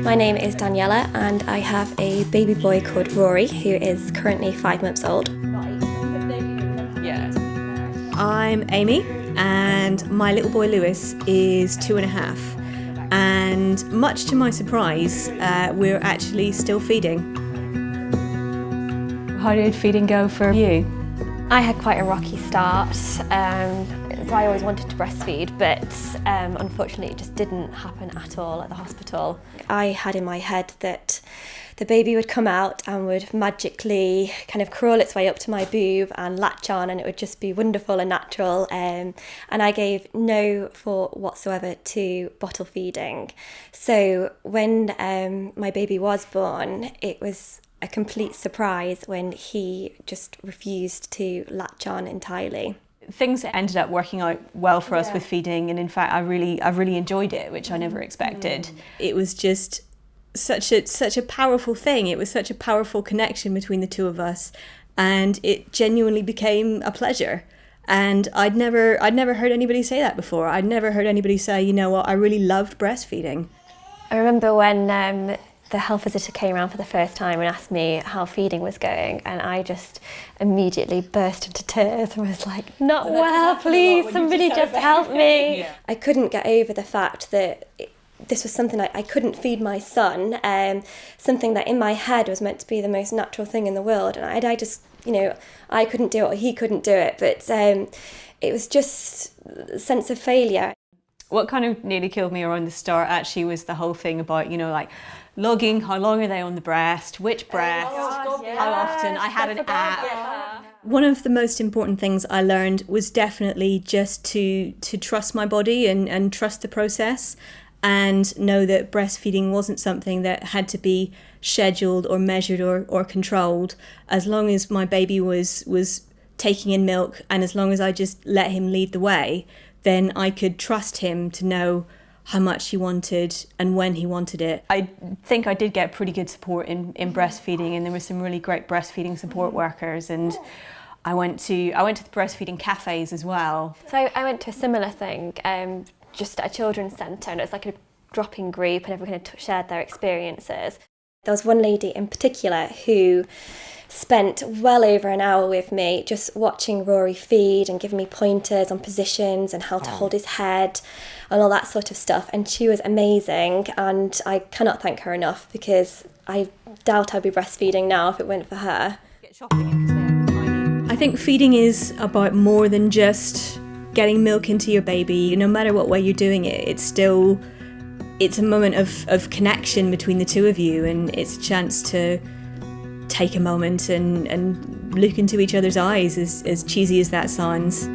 My name is Daniela and I have a baby boy called Rory who is currently 5 months old. Yeah. I'm Amy and my little boy Lewis is 2.5, and much to my surprise we're actually still feeding. How did feeding go for you? I had quite a rocky start, so I always wanted to breastfeed, but unfortunately it just didn't happen at all at the hospital. I had in my head that the baby would come out and would magically kind of crawl its way up to my boob and latch on, and it would just be wonderful and natural, and I gave no thought whatsoever to bottle feeding. So when my baby was born, it was a complete surprise when he just refused to latch on entirely. Things ended up working out well for us with feeding, and in fact I really enjoyed it, which I never expected. It was just such a powerful thing. It was such a powerful connection between the two of us, and it genuinely became a pleasure. And I'd never heard anybody say that before. I'd never heard anybody say, you know what, I really loved breastfeeding. I remember when the health visitor came around for the first time and asked me how feeding was going, and I just immediately burst into tears and was like, not well, please, somebody just help me. Yeah. I couldn't get over the fact that this was something I couldn't feed my son, something that in my head was meant to be the most natural thing in the world, and I just, I couldn't do it or he couldn't do it, but it was just a sense of failure. What kind of nearly killed me around the start actually was the whole thing about, like logging, how long are they on the breast, which breast, how often. I had an app. One of the most important things I learned was definitely just to trust my body and trust the process, and know that breastfeeding wasn't something that had to be scheduled or measured or controlled. As long as my baby was taking in milk, and as long as I just let him lead the way, then I could trust him to know how much he wanted and when he wanted it. I think I did get pretty good support in breastfeeding, and there were some really great breastfeeding support workers, and I went to the breastfeeding cafes as well. So I went to a similar thing, just at a children's centre, and it was like a drop-in group and everyone kind of shared their experiences. There was one lady in particular who spent well over an hour with me just watching Rory feed and giving me pointers on positions and how to hold his head and all that sort of stuff, and she was amazing, and I cannot thank her enough, because I doubt I'd be breastfeeding now if it weren't for her. I think feeding is about more than just getting milk into your baby. No matter what way you're doing it, it's a moment of connection between the two of you, and it's a chance to take a moment and look into each other's eyes, as cheesy as that sounds.